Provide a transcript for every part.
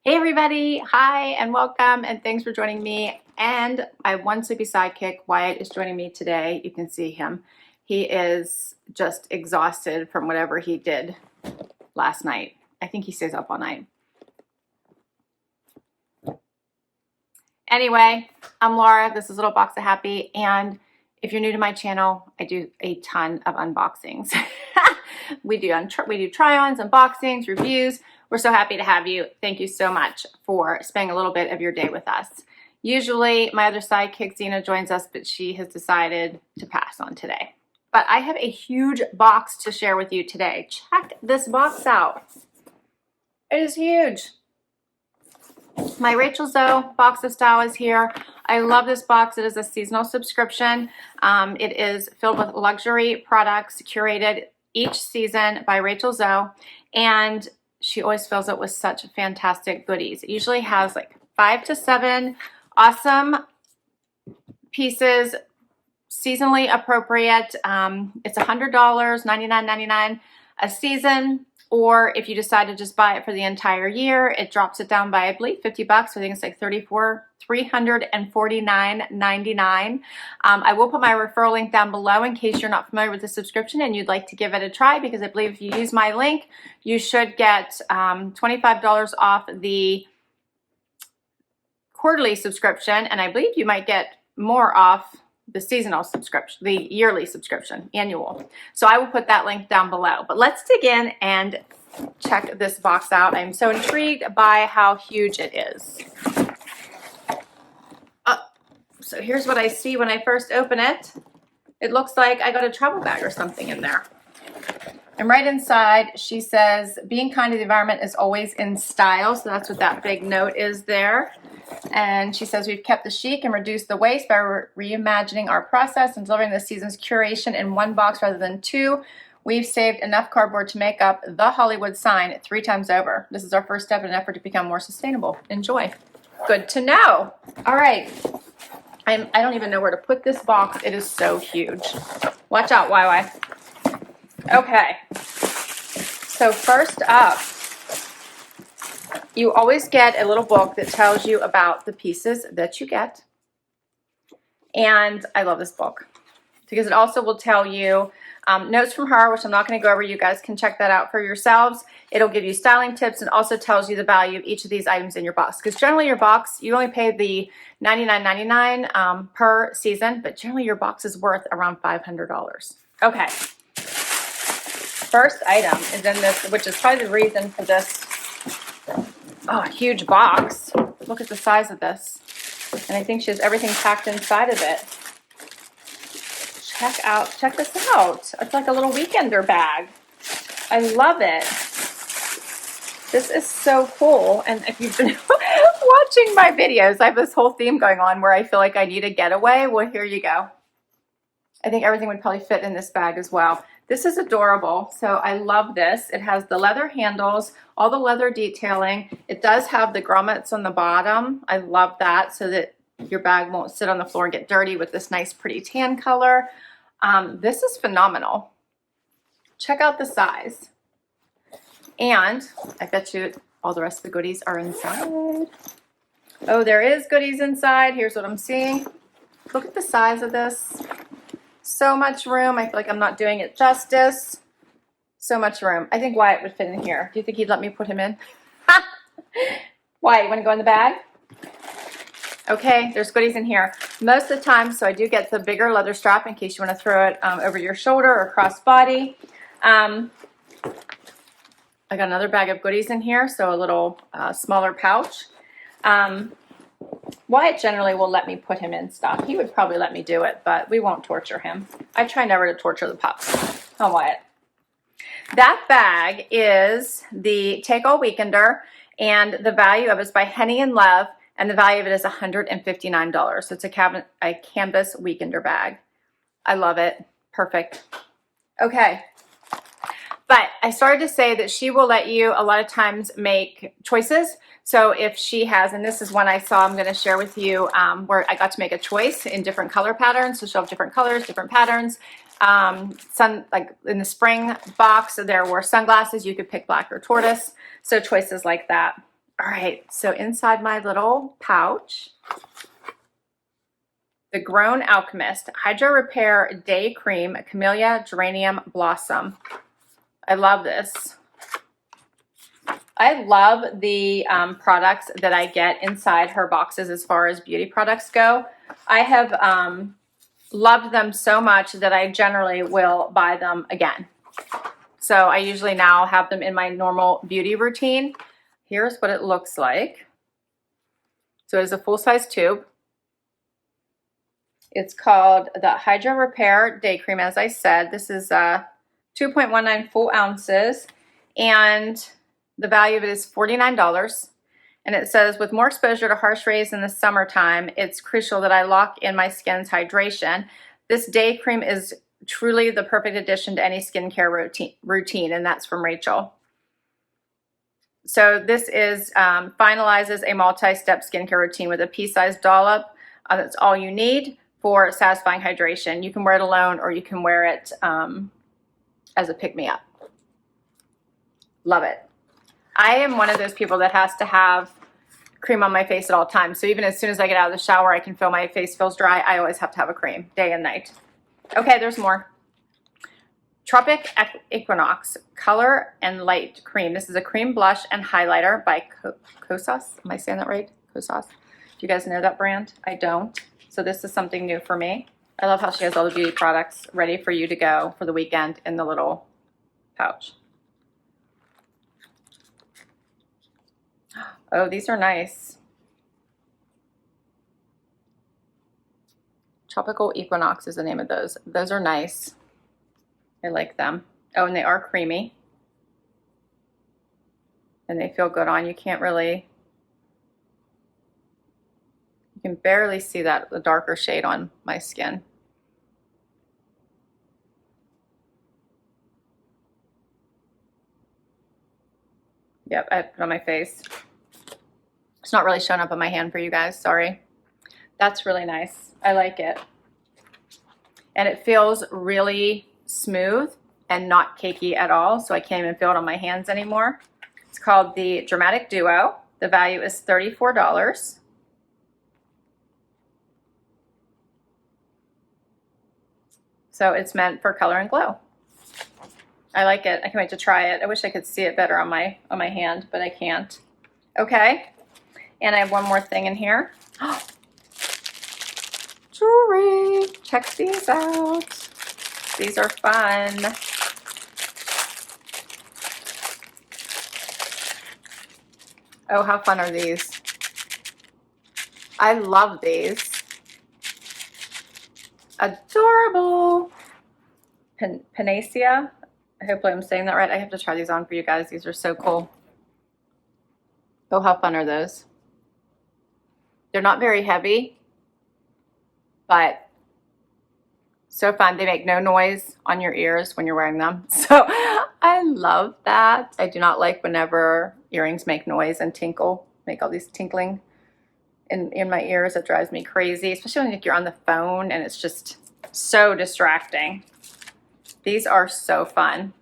Hey everybody, hi and welcome and thanks for joining me. And I have one sleepy sidekick. Wyatt is joining me today. You can see him. He is just exhausted from whatever he did last night. I think he stays up all night. Anyway, I'm Laura. This is Little Box of Happy, and if you're new to my channel, I do a ton of unboxings. we do try-ons, unboxings, reviews. We're so happy to have you. Thank you so much for spending a little bit of your day with us. Usually my other sidekick, Zena, joins us, but she has decided to pass on today. But I have a huge box to share with you today. Check this box out. It is huge. My Rachel Zoe box of style is here. I love this box. It is a seasonal subscription. It is filled with luxury products curated each season by Rachel Zoe, and she always fills it with such fantastic goodies. It usually has like 5 to 7 awesome pieces, seasonally appropriate. It's $100, $99.99 a season. Or if you decide to just buy it for the entire year, it drops it down by, I believe, $50. I think it's like $349.99. I will put my referral link down below in case you're not familiar with the subscription and you'd like to give it a try, because I believe if you use my link, you should get $25 off the quarterly subscription, and I believe you might get more off the seasonal subscription, the yearly subscription, annual. So I will put that link down below. But let's dig in and check this box out. I'm so intrigued by how huge it is. So here's what I see when I first open it. It looks like I got a travel bag or something in there. And right inside, she says, being kind to the environment is always in style. So that's what that big note is there. And she says, we've kept the chic and reduced the waste by reimagining our process and delivering this season's curation in one box rather than 2. We've saved enough cardboard to make up the Hollywood sign 3 times over. This is our first step in an effort to become more sustainable. Enjoy. Good to know. All right. I don't even know where to put this box. It is so huge. Watch out, YY. Okay. So first up, you always get a little book that tells you about the pieces that you get. And I love this book because it also will tell you notes from her, which I'm not going to go over. You guys can check that out for yourselves. It'll give you styling tips and also tells you the value of each of these items in your box. Because generally your box, you only pay the $99.99 per season, but generally your box is worth around $500. Okay. First item is in this, which is probably the reason for this huge box. Look at the size of this. And I think she has everything packed inside of it. Check this out. It's like a little weekender bag. I love it. This is so cool. And if you've been watching my videos, I have this whole theme going on where I feel like I need a getaway. Well, here you go. I think everything would probably fit in this bag as well. This is adorable. So I love this. It has the leather handles, all the leather detailing. It does have the grommets on the bottom. I love that, so that your bag won't sit on the floor and get dirty with this nice pretty tan color. This is phenomenal. Check out the size. And I bet you all the rest of the goodies are inside. Oh, there is goodies inside. Here's what I'm seeing. Look at the size of this. So much room. I feel like I'm not doing it justice. So much room. I think Wyatt would fit in here. Do you think he'd let me put him in? Wyatt, you want to go in the bag? Okay, there's goodies in here. Most of the time, so I do get the bigger leather strap in case you want to throw it over your shoulder or cross body. I got another bag of goodies in here, so a little smaller pouch. Wyatt generally will let me put him in stuff. He would probably let me do it, but we won't torture him. I try never to torture the pups. Oh, Wyatt. That bag is the Tango Weekender, and the value of it is by Henny and Love, and the value of it is $159. So it's a canvas weekender bag. I love it. Perfect. Okay. But I started to say that she will let you a lot of times make choices. So if she has, and this is one I saw, I'm going to share with you, where I got to make a choice in different color patterns. So she'll have different colors, different patterns. Like in the spring box, there were sunglasses. You could pick black or tortoise. So choices like that All right, so inside my little pouch, the Grown Alchemist Hydra Repair Day Cream Camellia Geranium Blossom. I love this. I love the products that I get inside her boxes as far as beauty products go. I have loved them so much that I generally will buy them again. So I usually now have them in my normal beauty routine. Here's what it looks like. So it is a full-size tube. It's called the Hydra Repair Day Cream, as I said. This is 2.19 full ounces, and the value of it is $49. And it says, with more exposure to harsh rays in the summertime, it's crucial that I lock in my skin's hydration. This day cream is truly the perfect addition to any skincare routine, and that's from Rachel. So this is finalizes a multi-step skincare routine with a pea-sized dollop. That's all you need for satisfying hydration. You can wear it alone, or you can wear it as a pick-me-up. Love it. I am one of those people that has to have cream on my face at all times. So even as soon as I get out of the shower, I can feel my face feels dry. I always have to have a cream, day and night. Okay, there's more. Tropic Equinox Color and Light Cream. This is a cream blush and highlighter by Kosas. Am I saying that right? Kosas. Do you guys know that brand? I don't. So this is something new for me. I love how she has all the beauty products ready for you to go for the weekend in the little pouch. Oh, these are nice. Tropical Equinox is the name of those. Those are nice. I like them. Oh, and they are creamy. And they feel good on. You can't really, you can barely see that, the darker shade on my skin. Yep, I put it on my face. It's not really showing up on my hand for you guys, sorry. That's really nice. I like it. And it feels really smooth and not cakey at all, so I can't even feel it on my hands anymore. It's called the Dramatic Duo. The value is $34. So it's meant for color and glow. I like it. I can't wait to try it. I wish I could see it better on my hand, but I can't. Okay. And I have one more thing in here. Jewelry. Check these out. These are fun. Oh, how fun are these? I love these. Adorable. Panacea. Hopefully I'm saying that right. I have to try these on for you guys. These are so cool. Oh, how fun are those? They're not very heavy, but so fun. They make no noise on your ears when you're wearing them. So I love that. I do not like whenever earrings make noise and tinkle, make all these tinkling in my ears. It drives me crazy, especially when you're on the phone and it's just so distracting. These are so fun.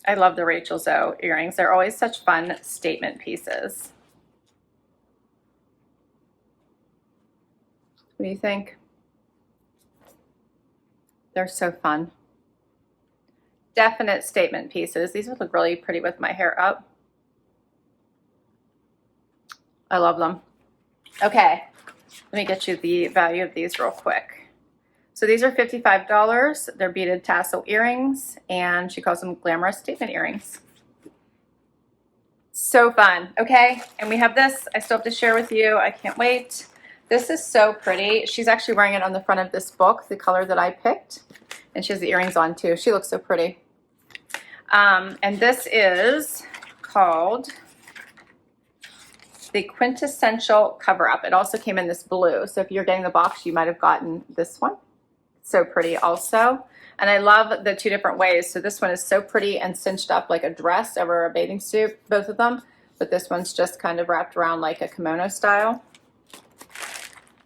I love the Rachel Zoe earrings. They're always such fun statement pieces. What do you think? They're so fun. Definite statement pieces. These would look really pretty with my hair up. I love them. Okay, let me get you the value of these real quick. So these are $55. They're beaded tassel earrings, and she calls them glamorous statement earrings. So fun. Okay, and we have this. I still have to share with you. I can't wait. This is so pretty. She's actually wearing it on the front of this book, the color that I picked. And she has the earrings on too. She looks so pretty. And this is called the Quintessential Cover-Up. It also came in this blue. So if you're getting the box, you might have gotten this one. So pretty also. And I love the two different ways. So this one is so pretty and cinched up like a dress over a bathing suit, both of them. But this one's just kind of wrapped around like a kimono style.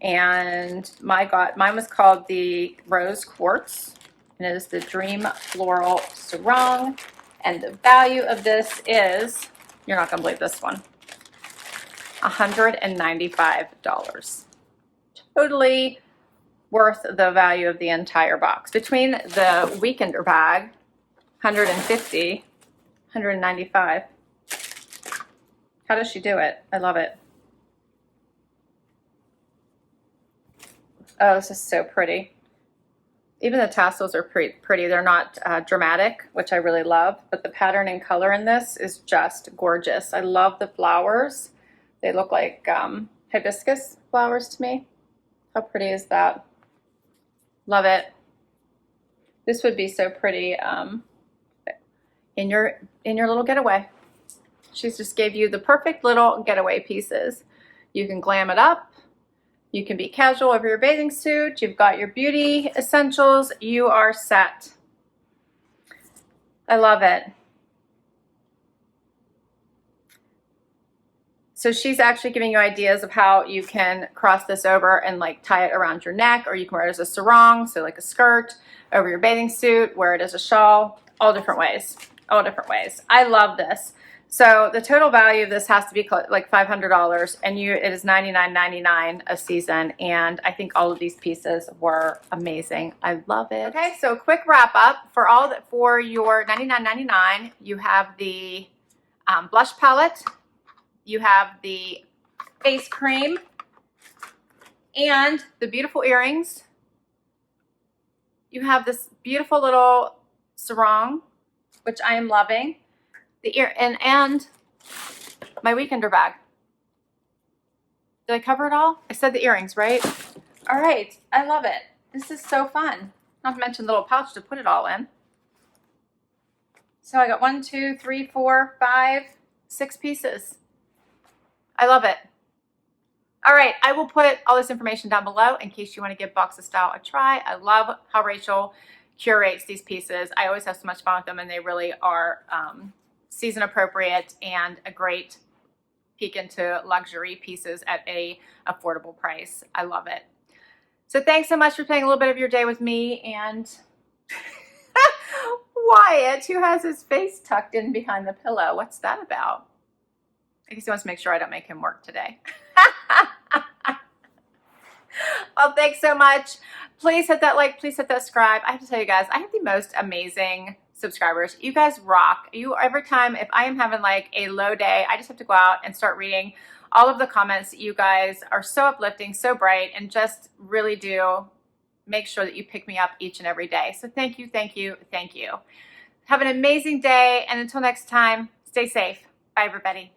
And mine was called the Rose Quartz, and it is the Dream Floral Sarong. And the value of this is You're not gonna believe this one. $195. Totally worth the value of the entire box. Between the Weekender bag, $150, $195. How does she do it? I love it. Oh, this is so pretty. Even the tassels are pretty. They're not dramatic, which I really love, but the pattern and color in this is just gorgeous. I love the flowers. They look like hibiscus flowers to me. How pretty is that? Love it. This would be so pretty in your little getaway. She's just gave you the perfect little getaway pieces. You can glam it up. You can be casual over your bathing suit. You've got your beauty essentials. You are set. I love it. So she's actually giving you ideas of how you can cross this over and like tie it around your neck, or you can wear it as a sarong, so like a skirt over your bathing suit, wear it as a shawl, all different ways, all different ways. I love this. So the total value of this has to be like $500, and it is $99.99 a season, and I think all of these pieces were amazing. I love it. Okay, so quick wrap up for your $99.99. You have the blush palette, you have the face cream, and the beautiful earrings. You have this beautiful little sarong, which I am loving. The and my Weekender bag. Did I cover it all? I said the earrings, right? All right, I love it. This is so fun. Not to mention the little pouch to put it all in. So I got 1, 2, 3, 4, 5, 6 pieces. I love it. All right, I will put all this information down below in case you want to give Box of Style a try. I love how Rachel curates these pieces. I always have so much fun with them, and they really are season appropriate and a great peek into luxury pieces at a affordable price. I love it. So thanks so much for spending a little bit of your day with me and Wyatt, who has his face tucked in behind the pillow. What's that about? I guess he wants to make sure I don't make him work today. Well, thanks so much. Please hit that like, please hit that subscribe. I have to tell you guys, I have the most amazing subscribers. You guys rock. Every time if I am having like a low day, I just have to go out and start reading all of the comments. You guys are so uplifting, so bright, and just really do make sure that you pick me up each and every day. So thank you, thank you, thank you. Have an amazing day, and until next time, stay safe. Bye, everybody.